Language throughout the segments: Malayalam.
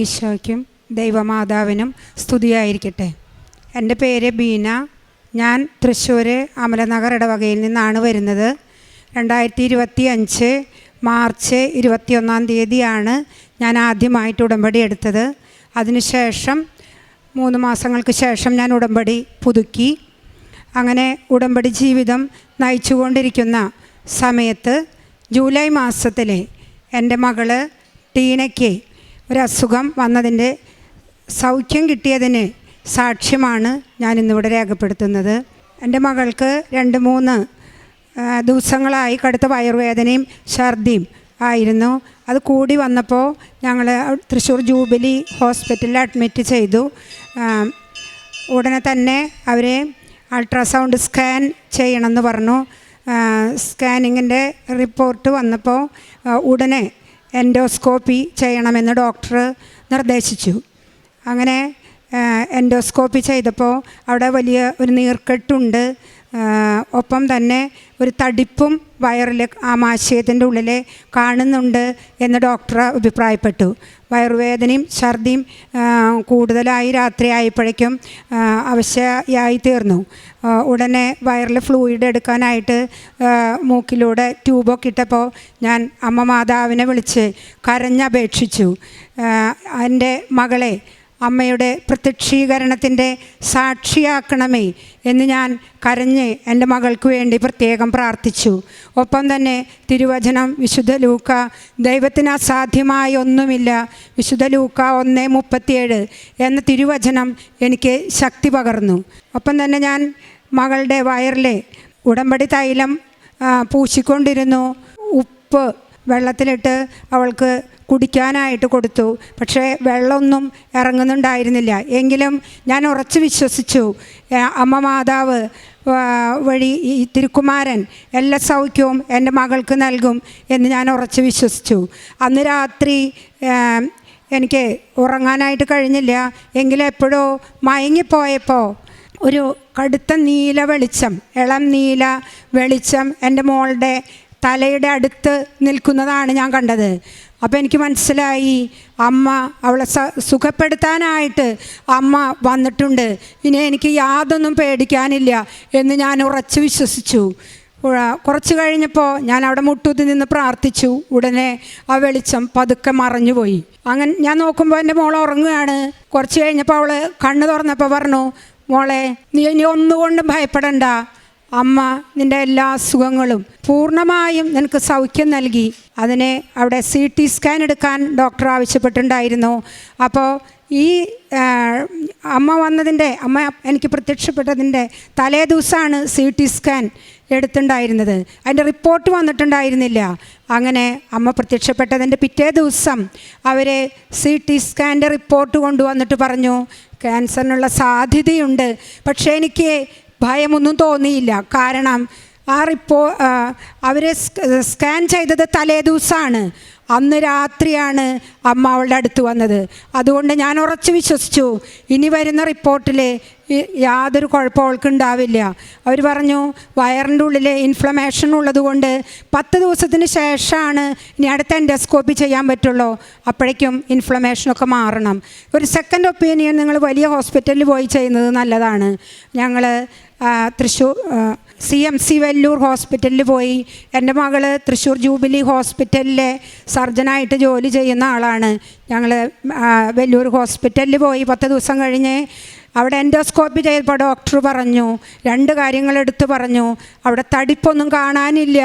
ഈശോയ്ക്കും ദൈവമാതാവിനും സ്തുതിയായിരിക്കട്ടെ. എൻ്റെ പേര് ബീന. ഞാൻ തൃശ്ശൂർ അമലനഗർ ഇടവകയിൽ നിന്നാണ് വരുന്നത്. 2025 മാർച്ച് 21 ഞാൻ ആദ്യമായിട്ട് ഉടമ്പടി എടുത്തത്. അതിനുശേഷം 3 മാസങ്ങൾക്ക് ശേഷം ഞാൻ ഉടമ്പടി പുതുക്കി. അങ്ങനെ ഉടമ്പടി ജീവിതം നയിച്ചുകൊണ്ടിരിക്കുന്ന സമയത്ത് ജൂലൈ മാസത്തിൽ എൻ്റെ മകള് ടീനയ്ക്ക് ഒരസുഖം വന്നതിൻ്റെ സൗഖ്യം കിട്ടിയതിന് സാക്ഷ്യമാണ് ഞാനിന്നിവിടെ രേഖപ്പെടുത്തുന്നത്. എൻ്റെ മകൾക്ക് 2-3 ദിവസങ്ങളായി കടുത്ത വയറുവേദനയും ഛർദിയും ആയിരുന്നു. അത് കൂടി വന്നപ്പോൾ ഞങ്ങൾ തൃശ്ശൂർ ജൂബിലി ഹോസ്പിറ്റലിൽ അഡ്മിറ്റ് ചെയ്തു. ഉടനെ തന്നെ അവരെ അൾട്രാസൗണ്ട് സ്കാൻ ചെയ്യണമെന്ന് പറഞ്ഞു. സ്കാനിങ്ങിൻ്റെ റിപ്പോർട്ട് വന്നപ്പോൾ ഉടനെ എൻഡോസ്കോപ്പി ചെയ്യണമെന്ന് ഡോക്ടർ നിർദ്ദേശിച്ചു. അങ്ങനെ എൻഡോസ്കോപ്പി ചെയ്തപ്പോൾ അവിടെ വലിയ ഒരു നീർക്കെട്ടുണ്ട്, ഒപ്പം തന്നെ ഒരു തടിപ്പും വയറിൽ ആമാശയത്തിൻ്റെ ഉള്ളിൽ കാണുന്നുണ്ട് എന്ന് ഡോക്ടർ അഭിപ്രായപ്പെട്ടു. വയറുവേദനയും ഛർദിയും കൂടുതലായി രാത്രിയായപ്പോഴേക്കും അവശയായി തീർന്നു. ഉടനെ വയറിൽ ഫ്ലൂയിഡ് എടുക്കാനായിട്ട് മൂക്കിലൂടെ ട്യൂബൊക്കെ ഇട്ടപ്പോൾ ഞാൻ അമ്മ മാതാവിനെ വിളിച്ച് കരഞ്ഞപേക്ഷിച്ചു. എൻ്റെ മകളെ അമ്മയുടെ പ്രത്യക്ഷീകരണത്തിൻ്റെ സാക്ഷിയാക്കണമേ എന്ന് ഞാൻ കരഞ്ഞ് എൻ്റെ മകൾക്ക് വേണ്ടി പ്രത്യേകം പ്രാർത്ഥിച്ചു. ഒപ്പം തന്നെ തിരുവചനം വിശുദ്ധ ലൂക്ക, ദൈവത്തിന് അസാധ്യമായ ഒന്നുമില്ല, വിശുദ്ധ ലൂക്ക 1:37 എന്ന തിരുവചനം എനിക്ക് ശക്തി പകർന്നു. ഒപ്പം തന്നെ ഞാൻ മകളുടെ വയറിലെ ഉടമ്പടി തൈലം പൂശിക്കൊണ്ടിരുന്നു. ഉപ്പ് വെള്ളത്തിലിട്ട് അവൾക്ക് കുടിക്കാനായിട്ട് കൊടുത്തു. പക്ഷേ വെള്ളമൊന്നും ഇറങ്ങുന്നുണ്ടായിരുന്നില്ല. എങ്കിലും ഞാൻ ഉറച്ചു വിശ്വസിച്ചു, അമ്മ മാതാവ് വഴി ഈ തിരുക്കുമാരൻ എല്ലാ സൗഖ്യവും എൻ്റെ മകൾക്ക് നൽകും എന്ന് ഞാൻ ഉറച്ചു വിശ്വസിച്ചു. അന്ന് രാത്രി എനിക്ക് ഉറങ്ങാനായിട്ട് കഴിഞ്ഞില്ല. എങ്കിലും എപ്പോഴോ മയങ്ങിപ്പോയപ്പോൾ ഒരു കടുത്ത നീല വെളിച്ചം, ഇളം നീല വെളിച്ചം എൻ്റെ മോളുടെ തലയുടെ അടുത്ത് നിൽക്കുന്നതാണ് ഞാൻ കണ്ടത്. അപ്പോൾ എനിക്ക് മനസ്സിലായി, അമ്മ അവളെ സുഖപ്പെടുത്താനായിട്ട് അമ്മ വന്നിട്ടുണ്ട്, ഇനി എനിക്ക് യാതൊന്നും പേടിക്കാനില്ല എന്ന് ഞാൻ ഉറച്ചു വിശ്വസിച്ചു. കുറച്ച് കഴിഞ്ഞപ്പോൾ ഞാൻ അവിടെ മുട്ടുത്തി നിന്ന് പ്രാർത്ഥിച്ചു. ഉടനെ ആ വെളിച്ചം പതുക്കെ മറഞ്ഞുപോയി. അങ്ങനെ ഞാൻ നോക്കുമ്പോൾ എൻ്റെ മോൾ ഉറങ്ങുകയാണ്. കുറച്ച് കഴിഞ്ഞപ്പോൾ അവൾ കണ്ണ് തുറന്നപ്പോൾ പറഞ്ഞു, മോളെ നീ ഇനി ഒന്നുകൊണ്ടും ഭയപ്പെടണ്ട, അമ്മ നിൻ്റെ എല്ലാ അസുഖങ്ങളും പൂർണ്ണമായും നിനക്ക് സൗഖ്യം നൽകി. അതിനെ അവിടെ CT സ്കാൻ എടുക്കാൻ ഡോക്ടർ ആവശ്യപ്പെട്ടിട്ടുണ്ടായിരുന്നു. അപ്പോൾ ഈ അമ്മ എനിക്ക് പ്രത്യക്ഷപ്പെട്ടതിൻ്റെ തലേ ദിവസമാണ് CT സ്കാൻ എടുത്തിട്ടുണ്ടായിരുന്നത്. അതിൻ്റെ റിപ്പോർട്ട് വന്നിട്ടുണ്ടായിരുന്നില്ല. അങ്ങനെ അമ്മ പ്രത്യക്ഷപ്പെട്ടതിൻ്റെ പിറ്റേ ദിവസം അവർ CT സ്കാൻ്റെ റിപ്പോർട്ട് കൊണ്ടുവന്നിട്ട് പറഞ്ഞു, ക്യാൻസറിനുള്ള സാധ്യതയുണ്ട്. പക്ഷേ എനിക്ക് ഭയമൊന്നും തോന്നിയില്ല. കാരണം അവരെ സ്കാൻ ചെയ്തത് തലേ ദിവസമാണ്. അന്ന് രാത്രിയാണ് അമ്മ അവളുടെ അടുത്ത് വന്നത്. അതുകൊണ്ട് ഞാൻ ഉറച്ചു വിശ്വസിച്ചു, ഇനി വരുന്ന റിപ്പോർട്ടിൽ യാതൊരു കുഴപ്പം അവൾക്കുണ്ടാവില്ല. അവർ പറഞ്ഞു, വയറിൻ്റെ ഉള്ളിൽ ഇൻഫ്ലമേഷൻ ഉള്ളതുകൊണ്ട് 10 ദിവസത്തിന് ശേഷമാണ് ഇനി അടുത്ത എൻഡോസ്കോപ്പി ചെയ്യാൻ പറ്റുള്ളൂ. അപ്പോഴേക്കും ഇൻഫ്ലമേഷനൊക്കെ മാറണം. ഒരു സെക്കൻഡ് ഒപ്പീനിയൻ നിങ്ങൾ വലിയ ഹോസ്പിറ്റലിൽ പോയി ചെയ്യുന്നത് നല്ലതാണ്. ഞങ്ങൾ തൃശ്ശൂർ CMC വെല്ലൂർ ഹോസ്പിറ്റലിൽ പോയി. എൻ്റെ മകൾ തൃശ്ശൂർ ജൂബിലി ഹോസ്പിറ്റലിലെ സർജനായിട്ട് ജോലി ചെയ്യുന്ന ആളാണ്. ഞങ്ങൾ വെല്ലൂർ ഹോസ്പിറ്റലിൽ പോയി 10 ദിവസം കഴിഞ്ഞ് അവിടെ എൻഡോസ്കോപ്പി ചെയ്തപ്പോൾ ഡോക്ടർ പറഞ്ഞു, 2 കാര്യങ്ങൾ എടുത്തു പറഞ്ഞു. അവിടെ തടിപ്പൊന്നും കാണാനില്ല,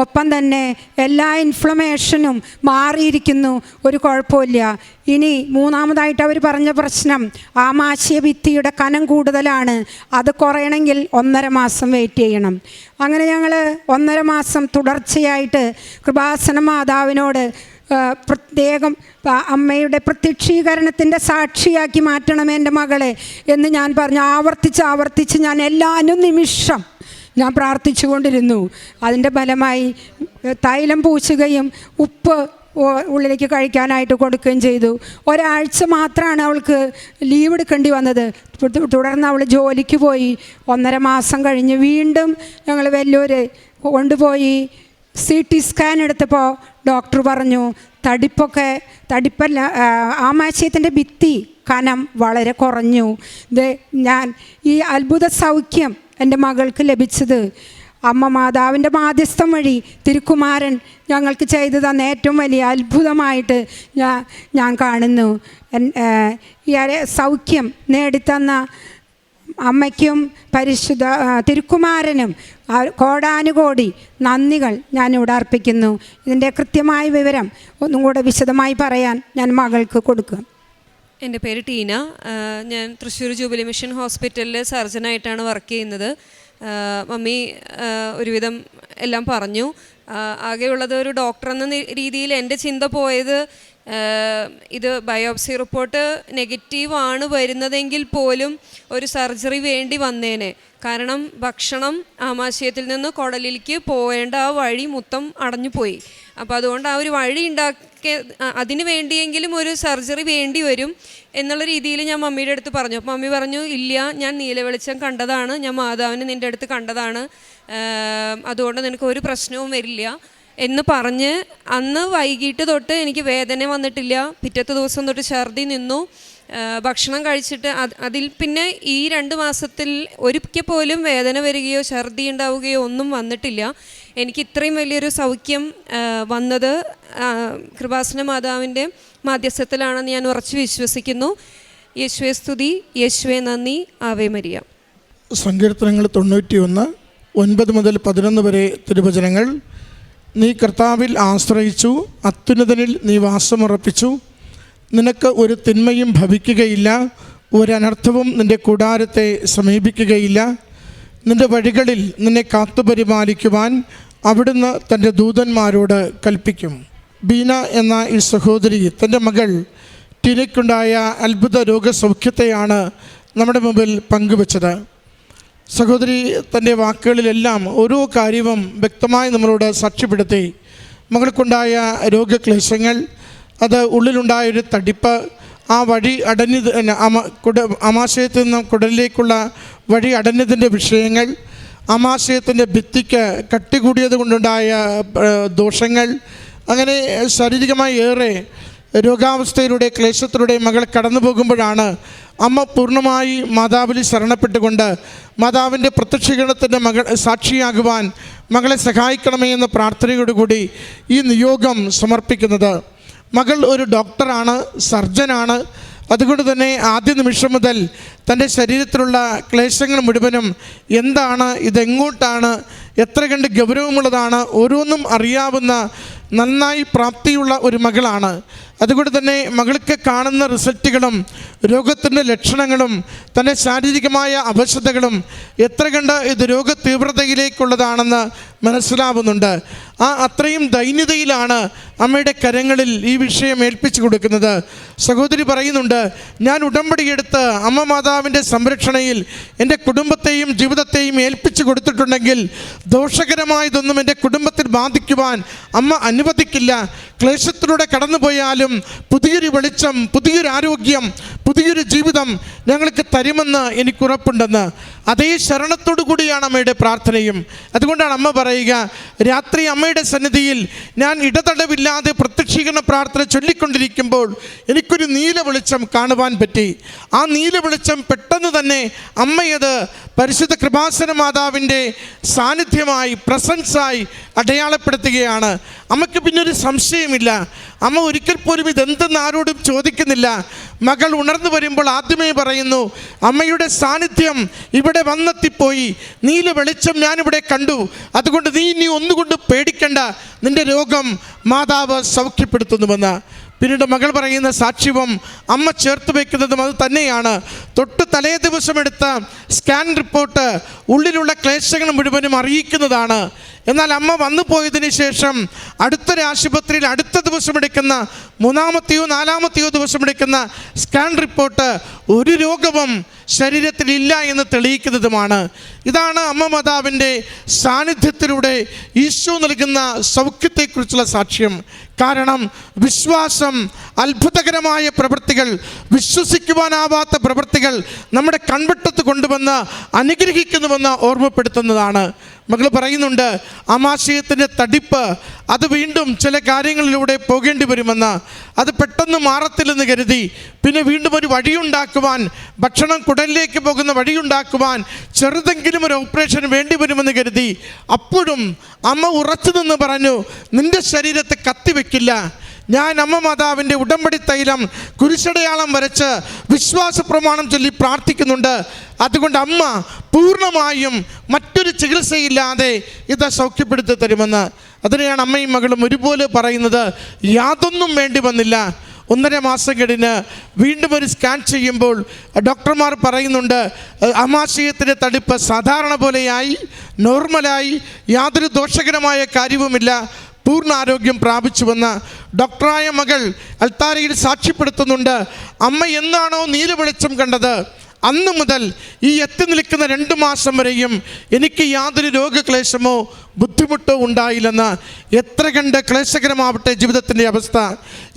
ഒപ്പം തന്നെ എല്ലാ ഇൻഫ്ലമേഷനും മാറിയിരിക്കുന്നു, ഒരു കുഴപ്പമില്ല. ഇനി 3ാമതായിട്ട് അവർ പറഞ്ഞ പ്രശ്നം ആമാശയ ഭിത്തിയുടെ കനം കൂടുതലാണ്, അത് കുറയണമെങ്കിൽ 1.5 മാസം വെയിറ്റ് ചെയ്യണം. അങ്ങനെ ഞങ്ങൾ 1.5 മാസം തുടർച്ചയായിട്ട് കൃപാസന മാതാവിനോട് പ്രത്യേകം അമ്മയുടെ പ്രത്യക്ഷീകരണത്തിൻ്റെ സാക്ഷിയാക്കി മാറ്റണമേ എൻ്റെ മകളെ എന്ന് ഞാൻ പറഞ്ഞു. ആവർത്തിച്ച് ഞാൻ എല്ലാ നിമിഷം ഞാൻ പ്രാർത്ഥിച്ചു കൊണ്ടിരുന്നു. അതിൻ്റെ ഫലമായി തൈലം പൂശുകയും ഉപ്പ് ഉള്ളിലേക്ക് കഴിക്കാനായിട്ട് കൊടുക്കുകയും ചെയ്തു. ഒരാഴ്ച മാത്രമാണ് അവൾക്ക് ലീവ് എടുക്കേണ്ടി വന്നത്. തുടർന്ന് അവൾ ജോലിക്ക് പോയി. 1.5 മാസം കഴിഞ്ഞ് വീണ്ടും ഞങ്ങൾ വെല്ലൂർ കൊണ്ടുപോയി CT സ്കാൻ എടുത്തപ്പോൾ ഡോക്ടർ പറഞ്ഞു, തടിപ്പല്ല, ആമാശയത്തിൻ്റെ ഭിത്തി കനം വളരെ കുറഞ്ഞു. ഞാൻ ഈ അത്ഭുത സൗഖ്യം എൻ്റെ മകൾക്ക് ലഭിച്ചത് അമ്മ മാതാവിൻ്റെ മാധ്യസ്ഥം വഴി തിരുക്കുമാരൻ ഞങ്ങൾക്ക് ചെയ്തു തന്ന ഏറ്റവും വലിയ അത്ഭുതമായിട്ട് ഞാൻ കാണുന്നു. ഈ സൗഖ്യം നേടിത്തന്ന അമ്മയ്ക്കും പരിശുദ്ധ തിരുക്കുമാരനും കോടാനുകോടി നന്ദികൾ ഞാനിവിടെ അർപ്പിക്കുന്നു. ഇതിൻ്റെ കൃത്യമായ വിവരം ഒന്നും കൂടെ വിശദമായി പറയാൻ ഞാൻ മകൾക്ക് കൊടുക്കും. എൻ്റെ പേര് ടീന. ഞാൻ തൃശ്ശൂർ ജൂബിലി മിഷൻ ഹോസ്പിറ്റലിൽ സർജനായിട്ടാണ് വർക്ക് ചെയ്യുന്നത്. മമ്മി ഒരുവിധം എല്ലാം പറഞ്ഞു. ആകെയുള്ളത് ഒരു ഡോക്ടർ എന്ന രീതിയിൽ എൻ്റെ ചിന്ത പോയത്, ഇത് ബയോപ്സി റിപ്പോർട്ട് നെഗറ്റീവാണ് വരുന്നതെങ്കിൽ പോലും ഒരു സർജറി വേണ്ടി വന്നേനെ. കാരണം ഭക്ഷണം ആമാശയത്തിൽ നിന്ന് കുടലിലേക്ക് പോവേണ്ട ആ വഴി മൊത്തം അടഞ്ഞു പോയി. അപ്പോൾ അതുകൊണ്ട് ആ ഒരു വഴി അതിന് വേണ്ടിയെങ്കിലും ഒരു സർജറി വേണ്ടി വരും എന്നുള്ള രീതിയിൽ ഞാൻ മമ്മിയുടെ അടുത്ത് പറഞ്ഞു. അപ്പോൾ മമ്മി പറഞ്ഞു, ഇല്ല, ഞാൻ നീലവെളിച്ചം കണ്ടതാണ്, ഞാൻ മാതാവിനെ നിൻ്റെ അടുത്ത് കണ്ടതാണ്, അതുകൊണ്ട് നിനക്ക് ഒരു പ്രശ്നവും വരില്ല എന്ന് പറഞ്ഞ് അന്ന് വൈകിട്ട് തൊട്ട് എനിക്ക് വേദന വന്നിട്ടില്ല. പിറ്റത്തെ ദിവസം തൊട്ട് ഛർദി നിന്നു. ഭക്ഷണം കഴിച്ചിട്ട് അതിൽ പിന്നെ ഈ 2 മാസത്തിൽ ഒരിക്കൽ പോലും വേദന വരികയോ ഛർദി ഉണ്ടാവുകയോ ഒന്നും വന്നിട്ടില്ല. എനിക്ക് ഇത്രയും വലിയൊരു സൗഖ്യം വന്നത് കൃപാസന മാതാവിൻ്റെ മാധ്യസ്ഥത്തിലാണെന്ന് ഞാൻ ഉറച്ചു വിശ്വസിക്കുന്നു. യേശുവേ സ്തുതി, യേശുവേ നന്ദി, ആവേ മരിയ. സങ്കീർത്തനങ്ങൾ 91 9 മുതൽ 11 വരെ തിരുവചനങ്ങൾ. നീ കർത്താവിൽ ആശ്രയിച്ചു, അത്യുന്നതനിൽ നീ വാസമുറപ്പിച്ചു. നിനക്ക് ഒരു തിന്മയും ഭവിക്കുകയില്ല, ഒരനർത്ഥവും നിൻ്റെ കൂടാരത്തെ സമീപിക്കുകയില്ല. നിൻ്റെ വഴികളിൽ നിന്നെ കാത്തുപരിപാലിക്കുവാൻ അവിടുന്ന് തൻ്റെ ദൂതന്മാരോട് കൽപ്പിക്കും. ബീന എന്ന ഈ സഹോദരി തൻ്റെ മകൾ ടീനയ്ക്കുണ്ടായ അത്ഭുത രോഗസൗഖ്യത്തെയാണ് നമ്മുടെ മുമ്പിൽ പങ്കുവച്ചത്. സഹോദരി തൻ്റെ വാക്കുകളിലെല്ലാം ഓരോ കാര്യവും വ്യക്തമായി നമ്മളോട് സാക്ഷ്യപ്പെടുത്തി. മകൾക്കുണ്ടായ രോഗക്ലേശങ്ങൾ, അത് ഉള്ളിലുണ്ടായൊരു തടിപ്പ്, ആ വഴി ആമാശയത്തിൽ നിന്നും കുടലിലേക്കുള്ള വഴി അടഞ്ഞതിൻ്റെ വിഷയങ്ങൾ, ആമാശയത്തിൻ്റെ ഭിത്തിക്ക് കട്ടി കൂടിയത് കൊണ്ടുണ്ടായ ദോഷങ്ങൾ, അങ്ങനെ ശാരീരികമായി ഏറെ രോഗാവസ്ഥയിലൂടെ ക്ലേശത്തിലൂടെ മകൾ കടന്നു പോകുമ്പോഴാണ് അമ്മ പൂർണ്ണമായി മാതാവിൽ ശരണപ്പെട്ടുകൊണ്ട് മാതാവിൻ്റെ പ്രത്യക്ഷീകരണത്തിൻ്റെ സാക്ഷിയാകുവാൻ മകളെ സഹായിക്കണമേ എന്ന പ്രാർത്ഥനയോടുകൂടി ഈ നിയോഗം സമർപ്പിക്കുന്നത്. മകൾ ഒരു ഡോക്ടറാണ്, സർജനാണ്. അതുകൊണ്ട് തന്നെ ആദ്യ നിമിഷം മുതൽ തൻ്റെ ശരീരത്തിലുള്ള ക്ലേശങ്ങൾ മുഴുവനും എന്താണ്, ഇതെങ്ങോട്ടാണ്, എത്ര കണ്ട് ഗൗരവമുള്ളതാണ്, ഓരോന്നും അറിയാവുന്ന നന്നായി പ്രാപ്തിയുള്ള ഒരു മകളാണ്. അതുകൊണ്ട് തന്നെ മകൾക്ക് കാണുന്ന റിസൾട്ടുകളും രോഗത്തിൻ്റെ ലക്ഷണങ്ങളും തൻ്റെ ശാരീരികമായ അവശതകളും എത്ര കണ്ട് ഇത് രോഗ തീവ്രതയിലേക്കുള്ളതാണെന്ന് മനസ്സിലാവുന്നുണ്ട്. അത്രയും ദൈന്യതയിലാണ് അമ്മയുടെ കരങ്ങളിൽ ഈ വിഷയം ഏൽപ്പിച്ചു കൊടുക്കുന്നത്. സഹോദരി പറയുന്നുണ്ട്, ഞാൻ ഉടമ്പടിയെടുത്ത് അമ്മ മാതാവിൻ്റെ സംരക്ഷണയിൽ എൻ്റെ കുടുംബത്തെയും ജീവിതത്തെയും ഏൽപ്പിച്ചു കൊടുത്തിട്ടുണ്ടെങ്കിൽ ദോഷകരമായതൊന്നും എൻ്റെ കുടുംബത്തിൽ ബാധിക്കുവാൻ അമ്മ അനുവദിക്കില്ല. ക്ലേശത്തിലൂടെ കടന്നുപോയാലും പുതിയൊരു വെളിച്ചം, പുതിയൊരു ആരോഗ്യം, പുതിയൊരു ജീവിതം ഞങ്ങൾക്ക് തരുമെന്ന് എനിക്കുറപ്പുണ്ടെന്ന്. അതേ ശരണത്തോടു കൂടിയാണ് അമ്മയുടെ പ്രാർത്ഥനയും. അതുകൊണ്ടാണ് അമ്മ പറയുക, രാത്രി അമ്മയുടെ സന്നിധിയിൽ ഞാൻ ഇടതടവില്ലാതെ പ്രത്യക്ഷീകരണ പ്രാർത്ഥന ചൊല്ലിക്കൊണ്ടിരിക്കുമ്പോൾ എനിക്കൊരു നീല വെളിച്ചം കാണുവാൻ പറ്റി. ആ നീല വെളിച്ചം പെട്ടെന്ന് തന്നെ അമ്മയത് പരിശുദ്ധ കൃപാസന മാതാവിൻ്റെ സാന്നിധ്യമായി, പ്രസൻസായി അടയാളപ്പെടുത്തുകയാണ്. അമ്മയ്ക്ക് പിന്നൊരു സംശയമില്ല. അമ്മ ഒരിക്കൽ പോലും ഇതെന്തെന്ന് ആരോടും ചോദിക്കുന്നില്ല. മകൾ ഉണർന്നു വരുമ്പോൾ ആദ്യമേ പറയുന്നു, അമ്മയുടെ സാന്നിധ്യം ഇവിടെ വന്നെത്തിപ്പോയി, നീല വെളിച്ചം ഞാനിവിടെ കണ്ടു, അതുകൊണ്ട് നീ ഇനി ഒന്നുകൊണ്ട് പേടിക്കണ്ട, നിൻ്റെ രോഗം മാതാവ് സൗഖ്യപ്പെടുത്തുന്നുവെന്ന്. പിന്നീട് മകൾ പറയുന്ന സാക്ഷ്യവും അമ്മ ചേർത്ത് വയ്ക്കുന്നതും അത് തന്നെയാണ്. തൊട്ട് തലേ ദിവസം എടുത്ത സ്കാൻ റിപ്പോർട്ട് ഉള്ളിലുള്ള ക്ലേശങ്ങൾ മുഴുവനും അറിയിക്കുന്നതാണ്. എന്നാൽ അമ്മ വന്നു പോയതിന് ശേഷം അടുത്തൊരു ആശുപത്രിയിൽ അടുത്ത ദിവസം എടുക്കുന്ന 3-ാമത്തെയോ 4-ാമത്തെയോ ദിവസം എടുക്കുന്ന സ്കാൻ റിപ്പോർട്ട് ഒരു രോഗവും ശരീരത്തിലില്ല എന്ന് തെളിയിക്കുന്നതുമാണ്. ഇതാണ് അമ്മ മാതാവിൻ്റെ സാന്നിധ്യത്തിലൂടെ ഈശോ നൽകുന്ന സൗഖ്യത്തെക്കുറിച്ചുള്ള സാക്ഷ്യം. കാരണം വിശ്വാസം, അത്ഭുതകരമായ പ്രവൃത്തികൾ, വിശ്വസിക്കുവാനാവാത്ത പ്രവൃത്തികൾ നമ്മുടെ കൺവെട്ടത്ത് കൊണ്ടുവന്ന് അനുഗ്രഹിക്കുന്നുവെന്ന് ഓർമ്മപ്പെടുത്തുന്നതാണ്. മകൾ പറയുന്നുണ്ട്, ആമാശയത്തിൻ്റെ തടിപ്പ് അത് വീണ്ടും ചില കാര്യങ്ങളിലൂടെ പോകേണ്ടി വരുമെന്ന്, അത് പെട്ടെന്ന് മാറത്തില്ലെന്ന് കരുതി പിന്നെ വീണ്ടും ഒരു വഴിയുണ്ടാക്കുവാൻ, ഭക്ഷണം കുടലിലേക്ക് പോകുന്ന വഴിയുണ്ടാക്കുവാൻ ചെറുതെങ്കിലും ഒരു ഓപ്പറേഷൻ വേണ്ടി വരുമെന്ന് കരുതി. അപ്പോഴും അമ്മ ഉറച്ചു നിന്ന് പറഞ്ഞു, നിന്റെ ശരീരത്തെ കത്തിവെക്കില്ല. ഞാൻ അമ്മ മാതാവിൻ്റെ ഉടമ്പടി തൈലം കുരിശടയാളം വരച്ച് വിശ്വാസ പ്രമാണം ചൊല്ലി പ്രാർത്ഥിക്കുന്നുണ്ട്. അതുകൊണ്ട് അമ്മ പൂർണ്ണമായും മറ്റൊരു ചികിത്സയില്ലാതെ ഇത് സൗഖ്യപ്പെടുത്തി തരുമെന്ന്. അതിനെയാണ് അമ്മയും മകളും ഒരുപോലെ പറയുന്നത്. യാതൊന്നും വേണ്ടി വന്നില്ല. 1.5 മാസം കഴിഞ്ഞ് വീണ്ടും ഒരു സ്കാൻ ചെയ്യുമ്പോൾ ഡോക്ടർമാർ പറയുന്നുണ്ട്, ആമാശയത്തിൻ്റെ തടിപ്പ് സാധാരണ പോലെയായി, നോർമലായി, യാതൊരു ദോഷകരമായ കാര്യവുമില്ല, പൂർണ്ണ ആരോഗ്യം പ്രാപിച്ചുവെന്ന് ഡോക്ടറായ മകൾ അൽത്താരയിൽ സാക്ഷ്യപ്പെടുത്തുന്നുണ്ട്. അമ്മ എന്നാണോ നീല വെളിച്ചം കണ്ടത്, അന്ന് മുതൽ ഈ എത്തി നിൽക്കുന്ന 2 മാസം വരെയും എനിക്ക് യാതൊരു രോഗക്ലേശമോ ബുദ്ധിമുട്ടോ ഉണ്ടായില്ലെന്ന്. എത്ര കണ്ട് ക്ലേശകരമാവട്ടെ ജീവിതത്തിൻ്റെ അവസ്ഥ,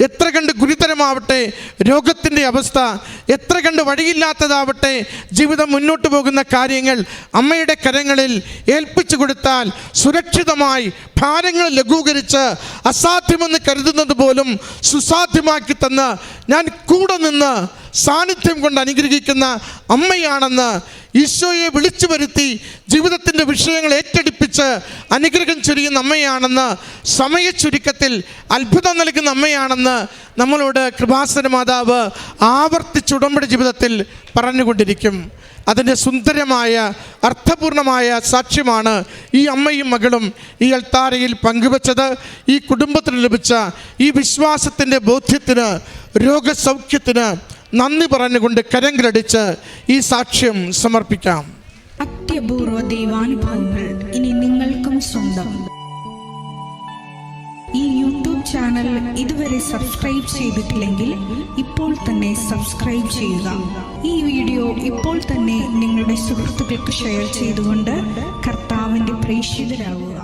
എത്ര കണ്ട് ഗുരുതരമാവട്ടെ രോഗത്തിൻ്റെ അവസ്ഥ, എത്ര കണ്ട് വഴിയില്ലാത്തതാവട്ടെ ജീവിതം മുന്നോട്ട് പോകുന്ന കാര്യങ്ങൾ, അമ്മയുടെ കരങ്ങളിൽ ഏൽപ്പിച്ചു കൊടുത്താൽ സുരക്ഷിതമായി ഭാരങ്ങൾ ലഘൂകരിച്ച് അസാധ്യമെന്ന് കരുതുന്നത് പോലും സുസാധ്യമാക്കി തന്ന് ഞാൻ കൂടെ നിന്ന് സാന്നിധ്യം കൊണ്ട് അനുഗ്രഹിക്കുന്ന അമ്മയാണെന്ന്, ഈശോയെ വിളിച്ചു വരുത്തി ജീവിതത്തിൻ്റെ വിഷയങ്ങൾ ഏറ്റെടുപ്പിച്ച് അനുഗ്രഹം ചൊരിയുന്ന അമ്മയാണെന്ന്, സമയ ചുരുക്കത്തിൽ അത്ഭുതം നൽകുന്ന അമ്മയാണെന്ന് നമ്മളോട് കൃപാസന മാതാവ് ആവർത്തിച്ച് ഉടമ്പടി ജീവിതത്തിൽ പറഞ്ഞുകൊണ്ടിരിക്കും. അതിൻ്റെ സുന്ദരമായ അർത്ഥപൂർണമായ സാക്ഷ്യമാണ് ഈ അമ്മയും മകളും ഈ അൾത്താരയിൽ പങ്കുവച്ചത്. ഈ കുടുംബത്തിന് ലഭിച്ച ഈ വിശ്വാസത്തിൻ്റെ ബോധ്യത്തിന്, രോഗസൗഖ്യത്തിന് നന്ദി പറഞ്ഞുകൊണ്ട് കരങ്ങളടിച്ച് ഈ സാക്ഷ്യം സമർപ്പിക്കാം. അത്യപൂർവ ദൈവാനുഭവങ്ങൾ ഇനി നിങ്ങൾക്കും സ്വന്തം. ഈ യൂട്യൂബ് ചാനൽ ഇതുവരെ സബ്സ്ക്രൈബ് ചെയ്തിട്ടില്ലെങ്കിൽ ഇപ്പോൾ തന്നെ സബ്സ്ക്രൈബ് ചെയ്യുക. ഈ വീഡിയോ ഇപ്പോൾ തന്നെ നിങ്ങളുടെ സുഹൃത്തുക്കൾക്ക് ഷെയർ ചെയ്തുകൊണ്ട് കർത്താവിൻ്റെ പ്രേക്ഷിതരാകുക.